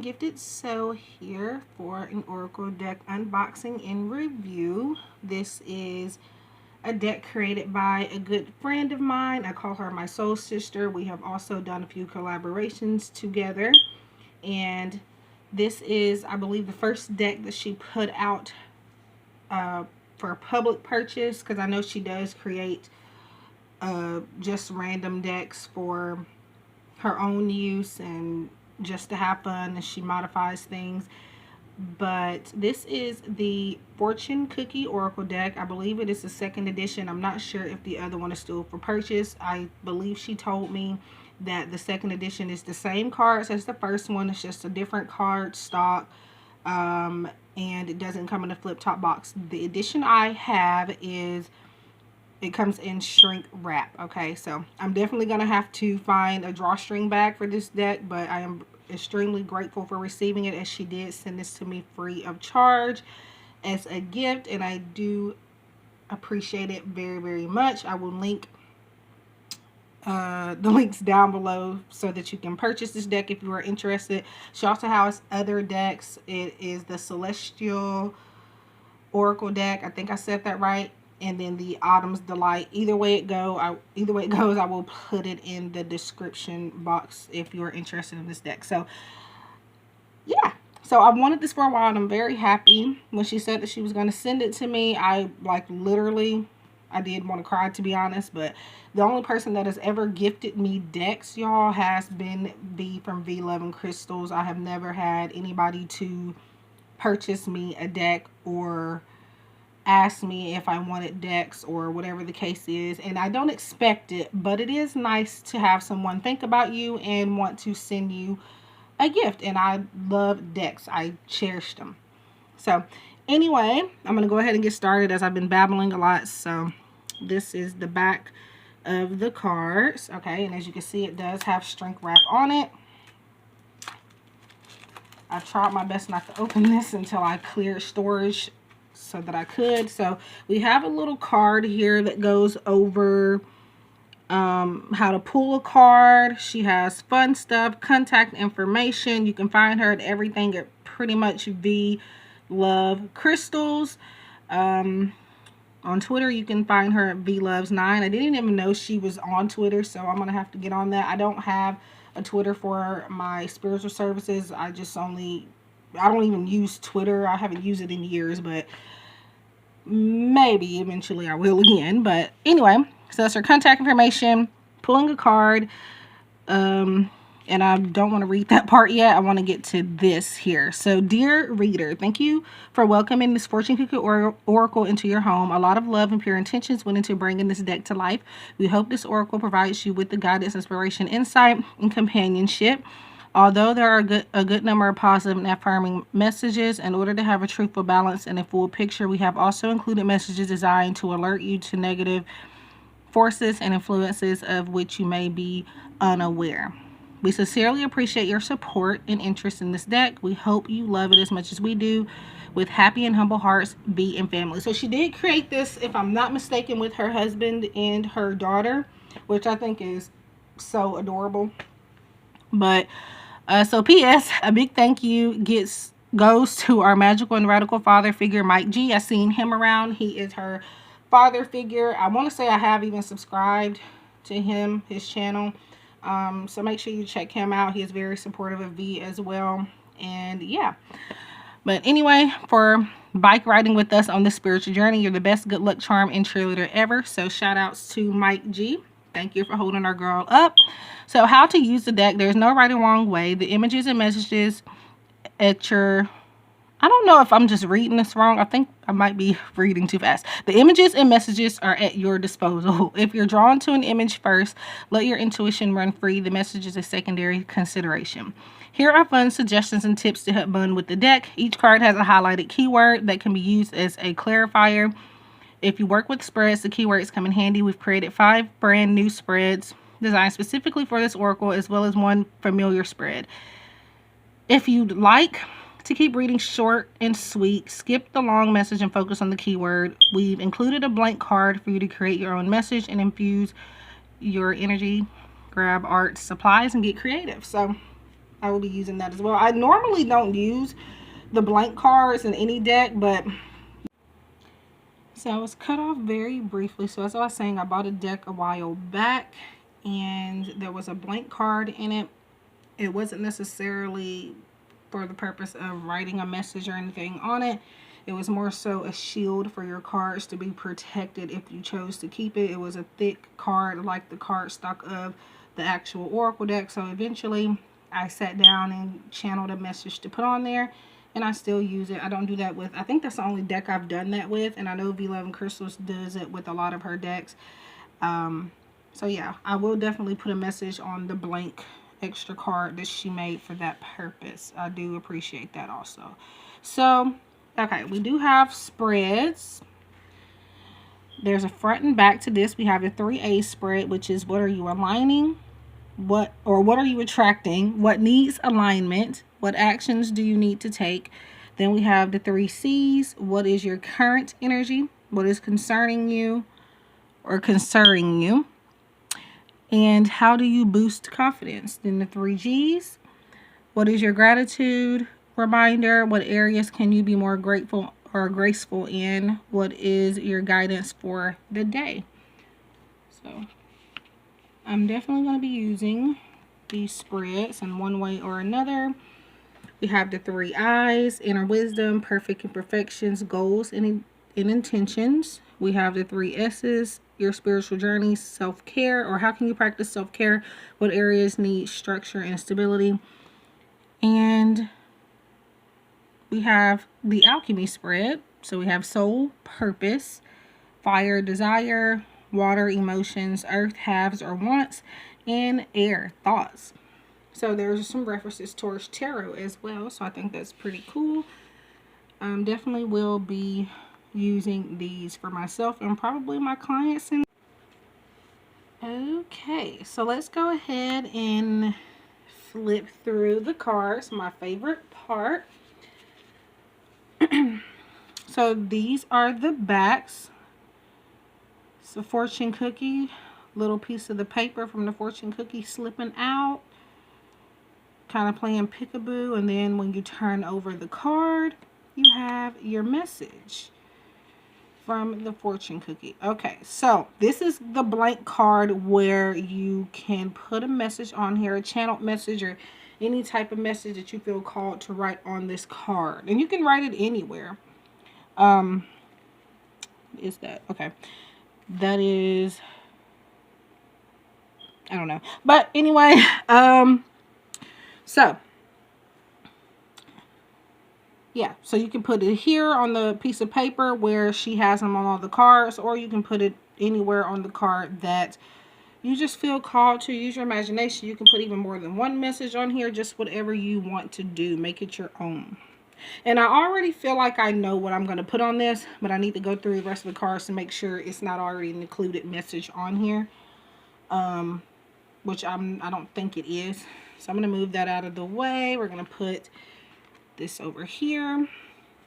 everyone, Gifted Soul here for an Oracle deck unboxing and review. This is a deck created by a good friend of mine. I call her my soul sister. We have also done a few collaborations together. And this is, I believe, the first deck that she put out for public purchase, because I know she does create just random decks for her own use and just to have fun, and she modifies things. But this is the Fortune Cookie Oracle deck. I believe it is the second edition. I'm not sure if the other one is still for purchase. I believe she told me that the second edition is the same cards as the first one. It's just a different card stock, and it doesn't come in a flip top box. The edition I have is, it comes in shrink wrap. Okay, so I'm definitely going to have to find a drawstring bag for this deck, but I am extremely grateful for receiving it, as she did send this to me free of charge as a gift, and I do appreciate it very, very much. I will link the links down below so that you can purchase this deck if you are interested. She also has other decks. It is the Celestial Oracle deck. I think I said that right. And then the Autumn's Delight. Either way it goes, I will put it in the description box if you're interested in this deck. So yeah, so I wanted this for a while, and I'm very happy when she said that she was going to send it to me. I literally, I did want to cry, to be honest. But the only person that has ever gifted me decks, y'all, has been V from Love&Crystals. I have never had anybody to purchase me a deck or ask me if I wanted decks or whatever the case is, and I don't expect it, but it is nice to have someone think about you and want to send you a gift. And I love decks. I cherish them. So anyway, I'm going to go ahead and get started, as I've been babbling a lot. So this is the back of the cards. Okay, and as you can see, it does have shrink wrap on it. I tried my best not to open this until I cleared storage so that I could. So we have a little card here that goes over how to pull a card. She has fun stuff, contact information. You can find her at everything at pretty much V Love Crystals. On Twitter, you can find her at VLoves9. I didn't even know she was on Twitter, so I'm gonna have to get on that. I don't have a Twitter for my spiritual services. I don't even use Twitter. I haven't used it in years, but maybe eventually I will again. But anyway, so that's her contact information, pulling a card, and I don't want to read that part yet. I want to get to this here. So, dear reader, thank you for welcoming this Fortune Cookie Oracle into your home. A lot of love and pure intentions went into bringing this deck to life. We hope this Oracle provides you with the guidance, inspiration, insight, and companionship. Although there are a good number of positive and affirming messages, in order to have a truthful balance and a full picture, we have also included messages designed to alert you to negative forces and influences of which you may be unaware. We sincerely appreciate your support and interest in this deck. We hope you love it as much as we do. With happy and humble hearts, V and family. So she did create this, if I'm not mistaken, with her husband and her daughter, which I think is so adorable. But so P.S. a big thank you goes to our magical and radical father figure, Mike G. I've seen him around. He is her father figure. I want to say I have even subscribed to him, his channel. So make sure you check him out. He is very supportive of V as well. And yeah. But anyway, for bike riding with us on this spiritual journey, you're the best good luck charm and cheerleader ever. So shout outs to Mike G. Thank you for holding our girl up. So how to use the deck. There's no right or wrong way. The images and messages at your... I don't know if I'm just reading this wrong. I think I might be reading too fast. The images and messages are at your disposal. If you're drawn to an image first, let your intuition run free. The message is a secondary consideration. Here are fun suggestions and tips to help fun with the deck. Each card has a highlighted keyword that can be used as a clarifier. If you work with spreads, the keywords come in handy. We've created 5 brand new spreads designed specifically for this oracle, as well as 1 familiar spread. If you'd like to keep reading short and sweet, skip the long message and focus on the keyword. We've included a blank card for you to create your own message and infuse your energy. Grab art supplies and get creative. So I will be using that as well. I normally don't use the blank cards in any deck, but so I was cut off very briefly. So as I was saying, I bought a deck a while back and there was a blank card in it. It wasn't necessarily for the purpose of writing a message or anything on it. It was more so a shield for your cards to be protected if you chose to keep it. It was a thick card like the cardstock of the actual Oracle deck. So eventually I sat down and channeled a message to put on there, and I still use it. I don't do that with, I think that's the only deck I've done that with, and I know Love&Crystals does it with a lot of her decks. So yeah, I will definitely put a message on the blank extra card that she made for that purpose. I do appreciate that also. So okay, we do have spreads. There's a front and back to this. We have the 3A spread, which is what are you aligning? What are you attracting? What needs alignment? What actions do you need to take? Then we have the 3 C's. What is your current energy? What is concerning you or concerning you? And how do you boost confidence? Then the 3 G's. What is your gratitude reminder? What areas can you be more grateful or graceful in? What is your guidance for the day? So I'm definitely going to be using these spreads in one way or another. We have the 3 I's, inner wisdom, perfect imperfections, goals, and intentions. We have the 3 S's, your spiritual journey, self-care, or how can you practice self-care? What areas need structure and stability? And we have the alchemy spread. So we have soul, purpose, fire, desire, water, emotions, earth, haves or wants, and air, thoughts. So there's some references towards tarot as well. So I think that's pretty cool. Definitely will be using these for myself and probably my clients. Okay, so let's go ahead and flip through the cards. My favorite part. So these are the backs. It's a fortune cookie, little piece of the paper from the fortune cookie slipping out, kind of playing peekaboo, and then when you turn over the card, you have your message from the fortune cookie. Okay, so this is the blank card where you can put a message on here, a channeled message or any type of message that you feel called to write on this card, and you can write it anywhere. Is that okay? That is, I don't know, but anyway, so yeah, so you can put it here on the piece of paper where she has them on all the cards, or you can put it anywhere on the card that you just feel called to. Use your imagination. You can put even more than one message on here, just whatever you want to do. Make it your own. And I already feel like I know what I'm going to put on this, but I need to go through the rest of the cards to make sure it's not already an included message on here, which I don't think it is. So I'm going to move that out of the way. We're going to put this over here,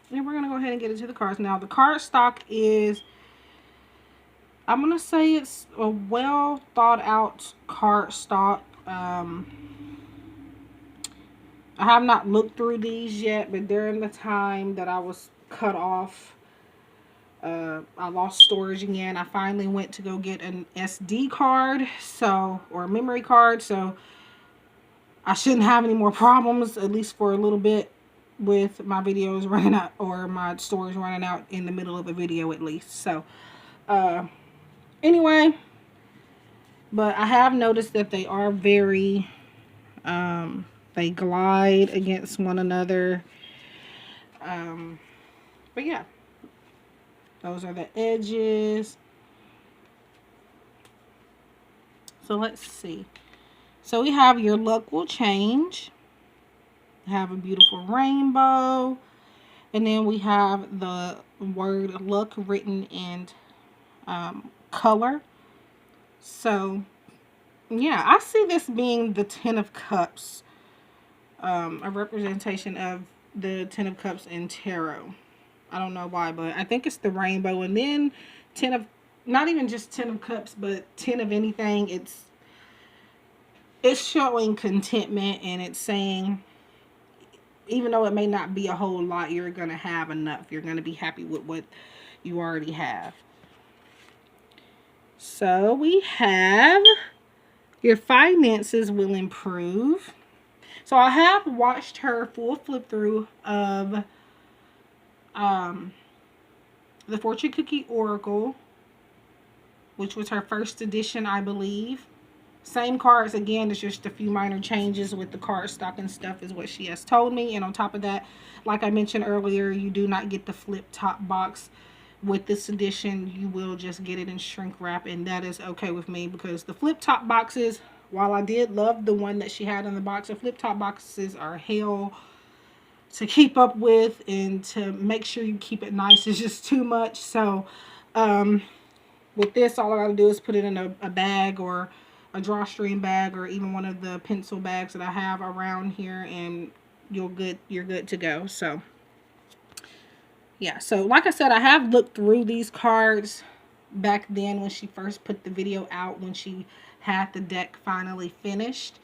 and we're going to go ahead and get into the cards. Now the card stock is, I'm going to say it's a well thought out card stock. I have not looked through these yet, but during the time that I was cut off, I lost storage again. I finally went to go get an SD card, or a memory card, so I shouldn't have any more problems, at least for a little bit, with my videos running out, or my storage running out in the middle of a video at least. So anyway, but I have noticed that they are very they glide against one another. But yeah, those are the edges. So let's see. So we have your luck will change. Have a beautiful rainbow. And then we have the word luck written in color. So yeah, I see this being the 10 of Cups. A representation of the 10 of Cups in tarot. I don't know why, but I think it's the rainbow. And then 10 of, not even just 10 of Cups, but 10 of anything. It's it's showing contentment, and it's saying, even though it may not be a whole lot, you're going to have enough. You're going to be happy with what you already have. So we have your finances will improve. So I have watched her full flip through of the Fortune Cookie Oracle, which was her first edition, I believe. Same cards again, there's just a few minor changes with the card stock and stuff is what she has told me. And on top of that, like I mentioned earlier, you do not get the flip top box with this edition. You will just get it in shrink wrap, and that is okay with me, because the flip top boxes, while I did love the one that she had in the box, the flip top boxes are hell to keep up with, and to make sure you keep it nice is just too much. So with this, all I gotta do is put it in a bag, or a drawstring bag, or even one of the pencil bags that I have around here, and you're good to go. So yeah, so like I said, I have looked through these cards back then when she first put the video out, when she had the deck finally finished,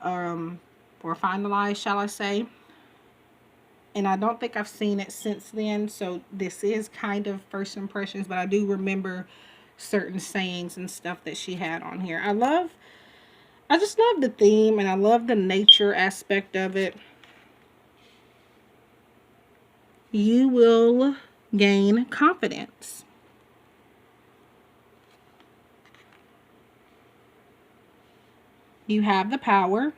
or finalized, shall I say. And I don't think I've seen it since then, so this is kind of first impressions, but I do remember certain sayings and stuff that she had on here. I just love the theme, and I love the nature aspect of it. You will gain confidence. You have the power.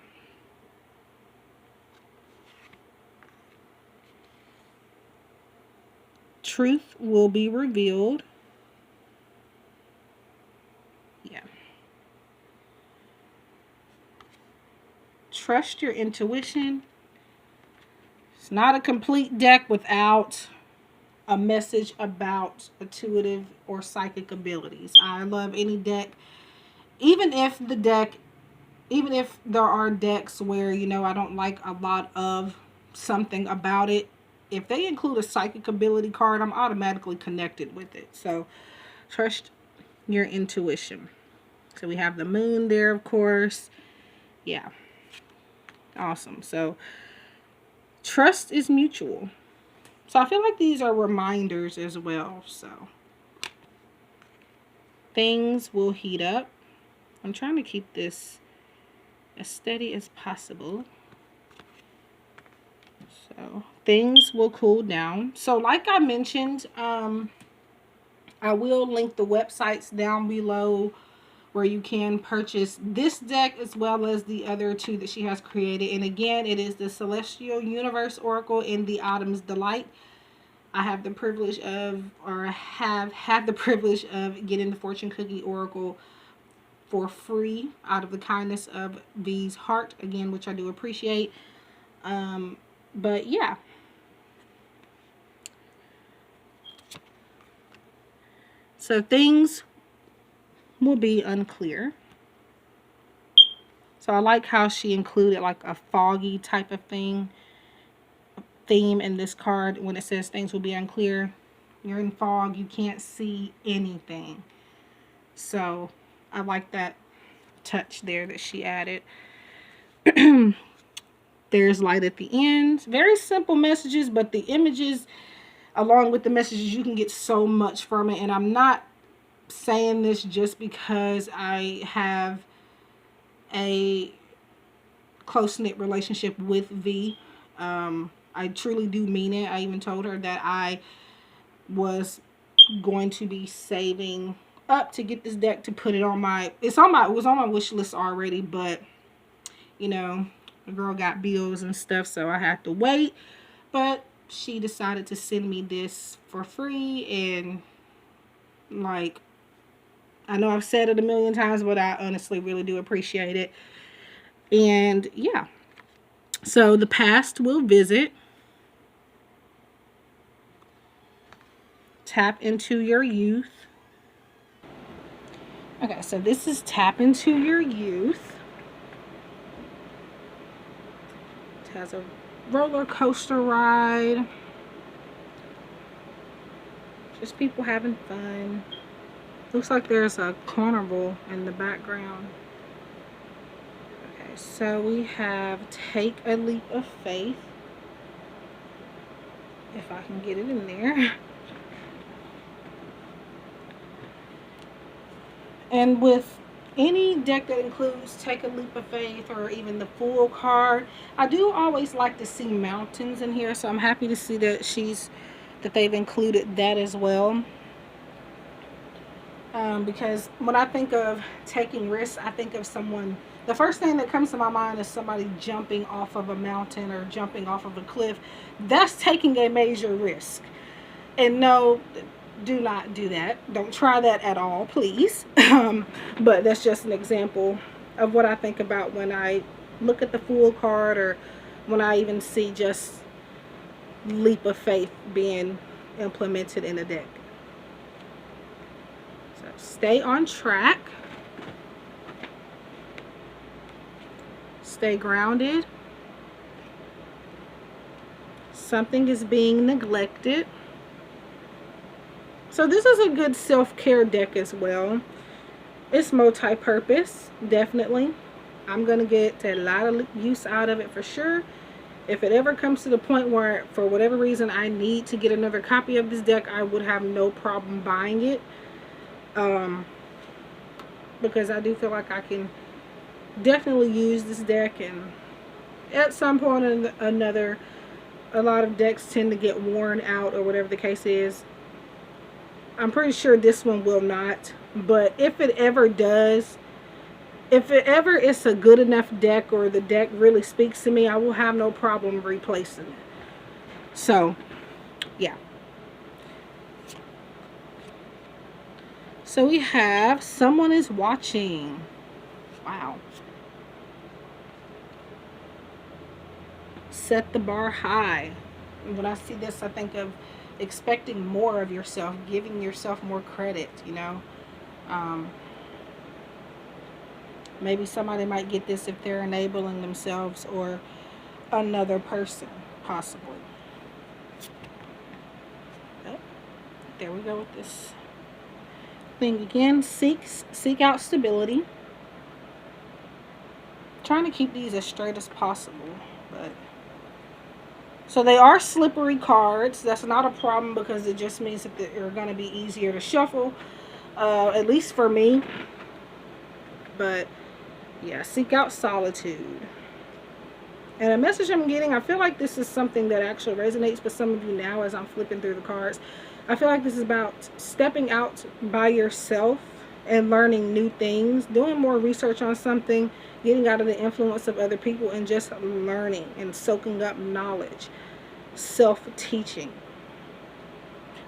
Truth will be revealed. Yeah. Trust your intuition. It's not a complete deck without a message about intuitive or psychic abilities. I love any deck, even if there are decks where, I don't like a lot of something about it. If they include a psychic ability card, I'm automatically connected with it. So trust your intuition. So we have the moon there, of course. Yeah. Awesome. So trust is mutual. So I feel like these are reminders as well. So things will heat up. I'm trying to keep this as steady as possible. So things will cool down. So like I mentioned, I will link the websites down below where you can purchase this deck as well as the other two that she has created. And again, it is the Celestial Universe Oracle and the Autumn's Delight. I have the privilege of, or have had the privilege of getting the Fortune Cookie Oracle for free out of the kindness of V's heart, again, which I do appreciate. But yeah. So things will be unclear. So I like how she included like a foggy type of theme in this card when it says things will be unclear. You're in fog, you can't see anything. So I like that touch there that she added. There's light at the end. Very simple messages, but the images along with the messages, you can get so much from it. And I'm not saying this just because I have a close-knit relationship with V. I truly do mean it. I even told her that I was going to be saving up to get this deck to put it on my, it was on my wish list already, but the girl got bills and stuff, so I had to wait. But she decided to send me this for free, and like, I know I've said it a million times, but I honestly really do appreciate it. And yeah, so the past will visit. Tap into your youth. Okay, so this is tap into your youth. It has a roller coaster ride. Just people having fun. Looks like there's a carnival in the background. So we have Take a Leap of Faith. If I can get it in there. And with any deck that includes Take a Leap of Faith or even the Fool card, I do always like to see mountains in here. So I'm happy to see that they've included that as well. Because when I think of taking risks, I think of someone, the first thing that comes to my mind is somebody jumping off of a mountain or jumping off of a cliff. That's taking a major risk. And no, do not do that. Don't try that at all, please. But that's just an example of what I think about when I look at the Fool card, or when I even see just Leap of Faith being implemented in a deck. So stay on track. Stay grounded. Something is being neglected. So this is a good self-care deck as well. It's multi-purpose, definitely. I'm going to get a lot of use out of it for sure. If it ever comes to the point where, for whatever reason, I need to get another copy of this deck, I would have no problem buying it. Because I do feel like I can definitely use this deck, and at some point or another, a lot of decks tend to get worn out or whatever the case is. I'm pretty sure this one will not, but if it ever does, if it ever is a good enough deck, or the deck really speaks to me, I will have no problem replacing it. So yeah. So we have Someone is Watching. Wow. Set the bar high. When I see this, I think of expecting more of yourself, giving yourself more credit, you know. Maybe somebody might get this if they're enabling themselves or another person, possibly. Oh, there we go with this thing again. Seek out stability. Trying to keep these as straight as possible, but so they are slippery cards. That's not a problem, because it just means that they're going to be easier to shuffle, at least for me. But yeah, seek out solitude. And a message I'm getting, I feel like this is something that actually resonates with some of you now as I'm flipping through the cards. I feel like this is about stepping out by yourself and learning new things, doing more research on something, getting out of the influence of other people, and just learning and soaking up knowledge, self-teaching.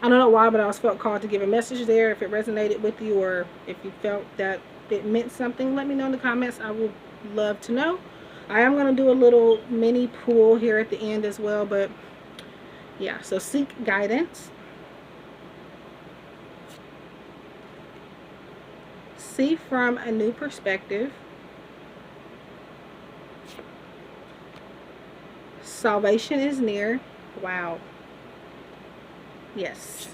I don't know why, but I was felt called to give a message there. If it resonated with you, or if you felt that it meant something, let me know in the comments. I would love to know. I am going to do a little mini pool here at the end as well, but yeah, so seek guidance. See from a new perspective. Salvation is near. Wow. Yes.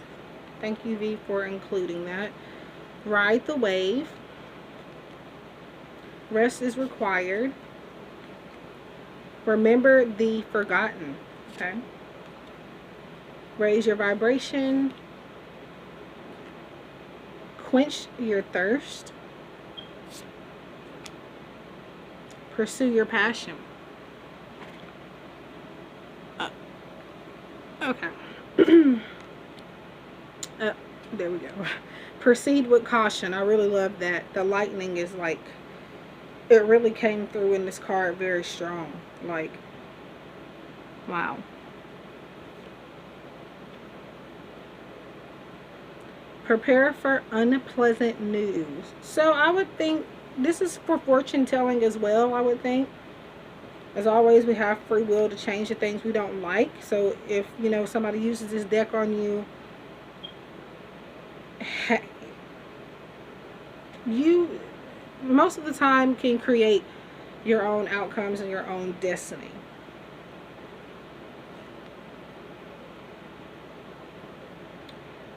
Thank you, V, for including that. Ride the wave. Rest is required. Remember the forgotten. Okay. Raise your vibration. Quench your thirst. Pursue your passion. Okay. There we go. Proceed with caution. I really love that. The lightning is like, it really came through in this card very strong. Like, wow. Prepare for unpleasant news. So I would think this is for fortune telling as well, I would think. As always, we have free will to change the things we don't like. So if, you know, somebody uses this deck on you, you most of the time can create your own outcomes and your own destiny.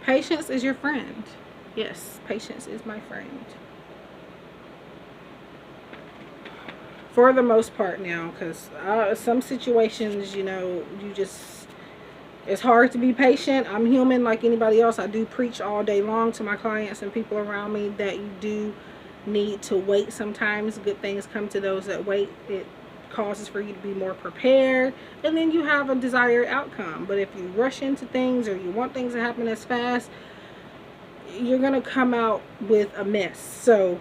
Patience is your friend. Yes, patience is my friend. for the most part now, because some situations, you know, you just, it's hard to be patient. I'm human like anybody else. I do preach all day long to my clients and people around me that you do need to wait sometimes. Good things come to those that wait. It causes for you to be more prepared, and then you have a desired outcome. But if you rush into things or you want things to happen as fast, you're going to come out with a mess. So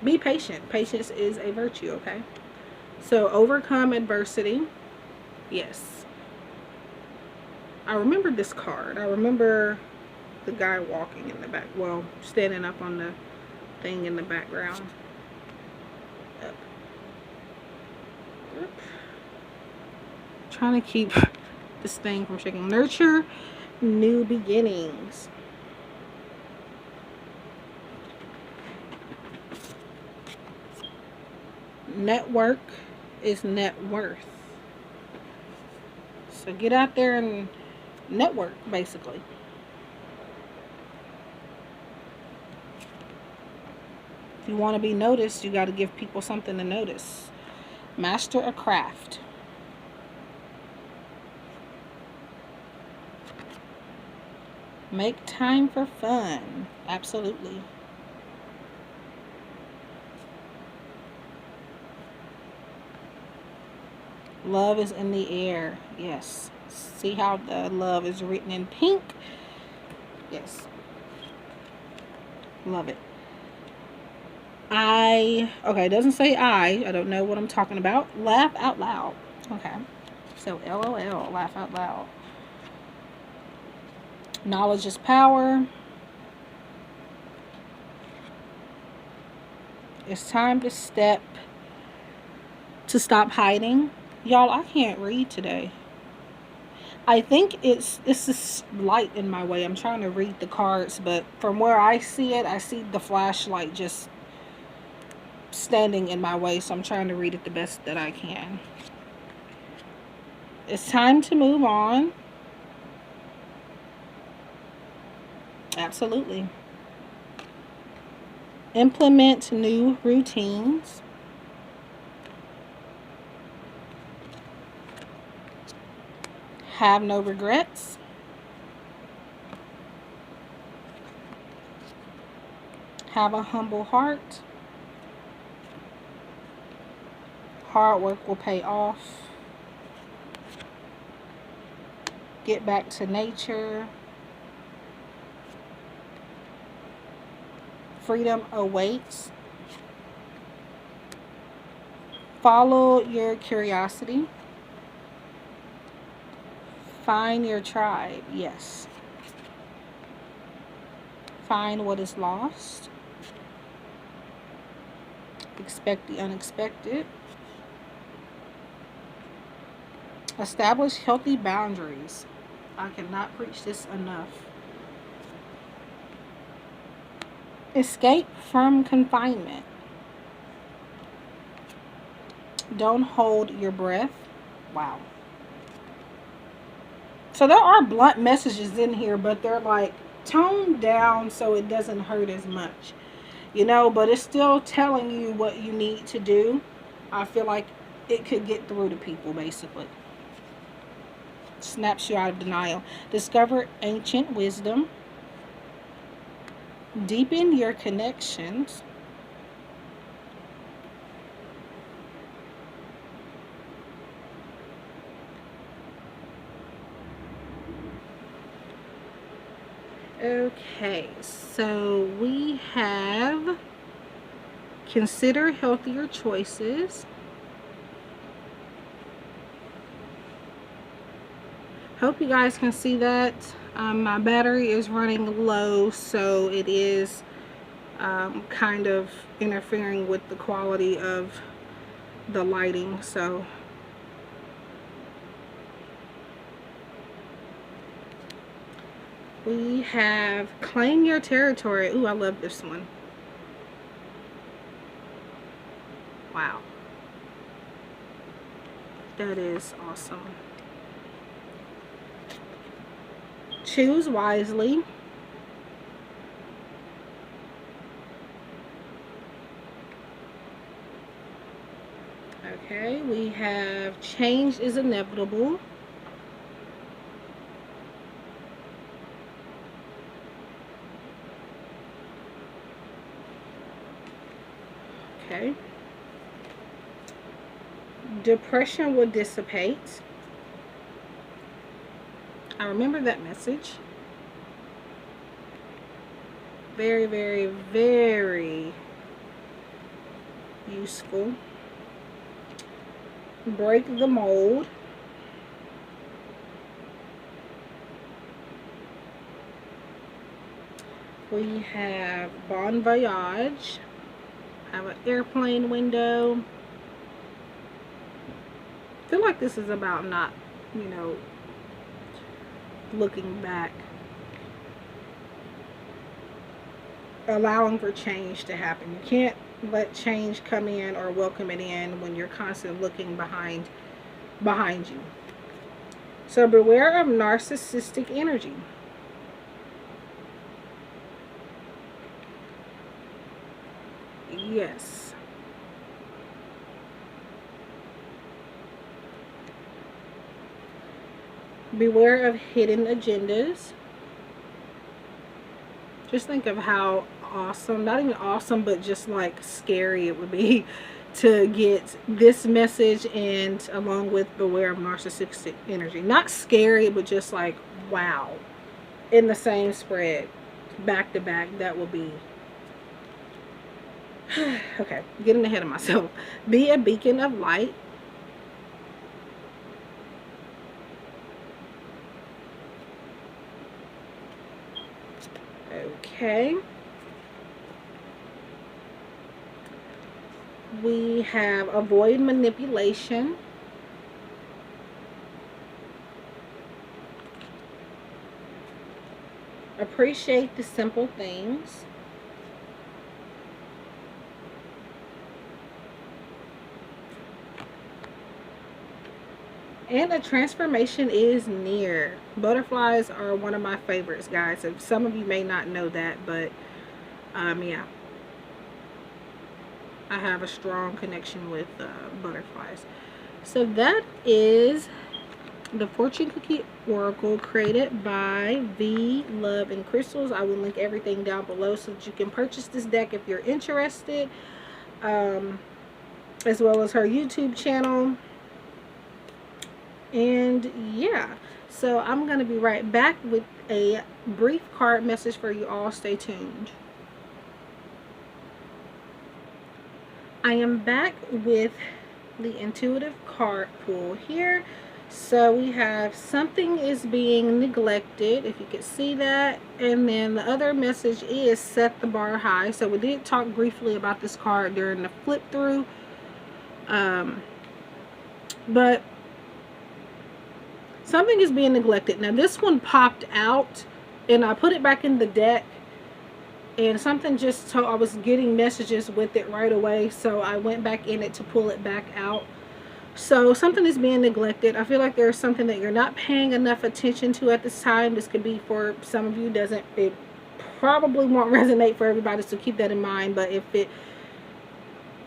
be patient. Patience is a virtue, okay? So overcome adversity. Yes. I remember this card. I remember the guy walking in the back. Well, standing up on the thing in the background. Up. Up. Trying to keep this thing from shaking. Nurture new beginnings. Network is net worth. So get out there and network, basically. If you want to be noticed, you got to give people something to notice. Master a craft. Make time for fun. Absolutely. Love is in the air. Yes. See how the love is written in pink? Yes. Love it. Okay, it doesn't say I don't know what I'm talking about. Laugh out loud. Okay. So LOL, laugh out loud. Knowledge is power. It's time to stop hiding. Y'all, I can't read today. I think this is light in my way. I'm trying to read the cards, but from where I see it, I see the flashlight just standing in my way, so I'm trying to read it the best that I can. It's time to move on. Absolutely. Implement new routines. Have no regrets. Have a humble heart. Hard work will pay off. Get back to nature. Freedom awaits. Follow your curiosity. Find your tribe. Yes. Find what is lost. Expect the unexpected. Establish healthy boundaries. I cannot preach this enough. Escape from confinement. Don't hold your breath. Wow. So there are blunt messages in here, but they're like toned down so it doesn't hurt as much. You know, but it's still telling you what you need to do. I feel like it could get through to people, basically. Snaps you out of denial. Discover ancient wisdom. Deepen your connections. Okay, so we have consider healthier choices. Hope you guys can see that. My battery is running low, so it is kind of interfering with the quality of the lighting. So we have claim your territory. Ooh, I love this one. Wow. That is awesome. Choose wisely. Okay, we have change is inevitable. Okay. Depression will dissipate. I remember that message. Very, very, very useful. Break the mold. We have Bon Voyage. Have an airplane window. I feel like this is about not, you know, looking back. Allowing for change to happen. You can't let change come in or welcome it in when you're constantly looking behind you. So beware of narcissistic energy. Yes. Beware of hidden agendas. Just think of how awesome, not even awesome, but just like scary it would be to get this message and along with beware of narcissistic energy. Not scary, but just like wow. In the same spread, back to back, that will be okay, getting ahead of myself. Be a beacon of light. Okay. We have avoid manipulation. Appreciate the simple things. And a transformation is near. Butterflies are one of my favorites, guys. Some of you may not know that, but yeah. I have a strong connection with butterflies. So that is the fortune cookie oracle created by Love&Crystals. I will link everything down below so that you can purchase this deck if you're interested, as well as her YouTube channel. And yeah, so I'm going to be right back with a brief card message for you all. Stay tuned. I am back with the intuitive card pull here. So we have something is being neglected, if you could see that. And then the other message is set the bar high. So we did talk briefly about this card during the flip through. But something is being neglected. Now this one popped out and I put it back in the deck. And something just told, I was getting messages with it right away. So I went back in it to pull it back out. So something is being neglected. I feel like there's something that you're not paying enough attention to at this time. This could be for some of you. It probably won't resonate for everybody, so keep that in mind. But if it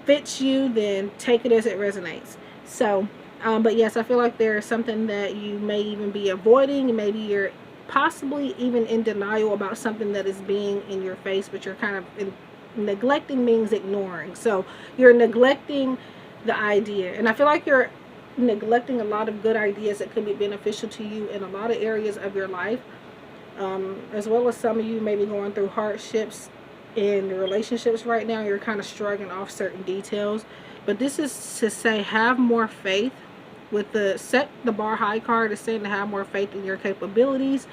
fits you, then take it as it resonates. So but yes, I feel like there's something that you may even be avoiding. Maybe you're possibly even in denial about something that is being in your face, but you're kind of neglecting means ignoring. So you're neglecting the idea, and I feel like you're neglecting a lot of good ideas that could be beneficial to you in a lot of areas of your life, as well as some of you may be going through hardships in relationships right now. You're kind of shrugging off certain details, but this is to say have more faith. With the set the bar high card, is saying to have more faith in your capabilities,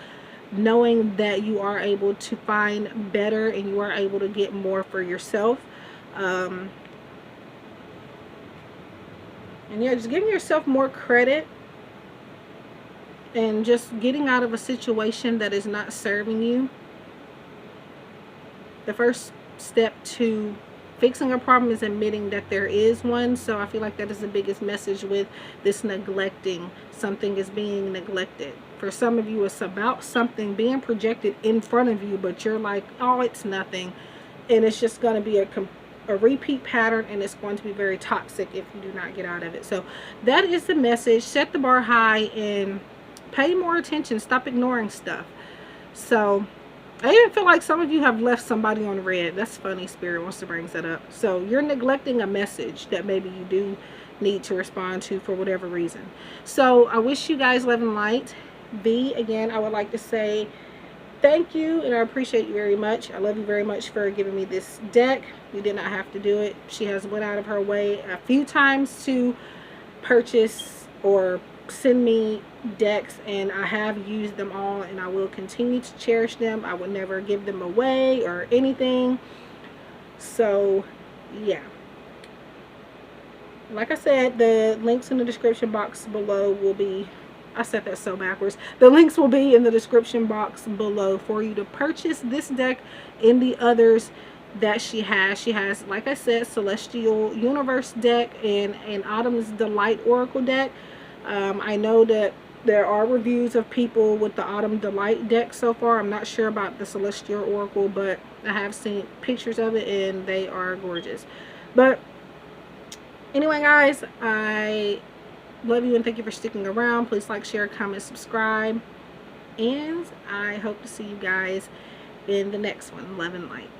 knowing that you are able to find better and you are able to get more for yourself. And yeah, just giving yourself more credit and just getting out of a situation that is not serving you. The first step to fixing a problem is admitting that there is one. So I feel like that is the biggest message with this neglecting. Something is being neglected. For some of you, it's about something being projected in front of you, but you're like, oh, it's nothing. And it's just going to be a a repeat pattern, and it's going to be very toxic if you do not get out of it. So that is the message. Set the bar high and pay more attention. Stop ignoring stuff. So I even feel like some of you have left somebody on red. That's funny. Spirit wants to bring that up. So you're neglecting a message that maybe you do need to respond to for whatever reason. So I wish you guys love and light. V, again, I would like to say thank you, and I appreciate you very much. I love you very much for giving me this deck. You did not have to do it. She has went out of her way a few times to purchase or send me decks, and I have used them all, and I will continue to cherish them. I would never give them away or anything. So yeah, like I said, the links in the description box below will be, I said that so backwards. The links will be in the description box below for you to purchase this deck and the others that she has. She has, like I said, Celestial Universe deck and an Autumn's Delight Oracle deck. I know that there are reviews of people with the Autumn Delight deck so far. I'm not sure about the Celestial Oracle, but I have seen pictures of it and they are gorgeous. But anyway, guys, I love you and thank you for sticking around. Please like, share, comment, subscribe, and I hope to see you guys in the next one. Love and light.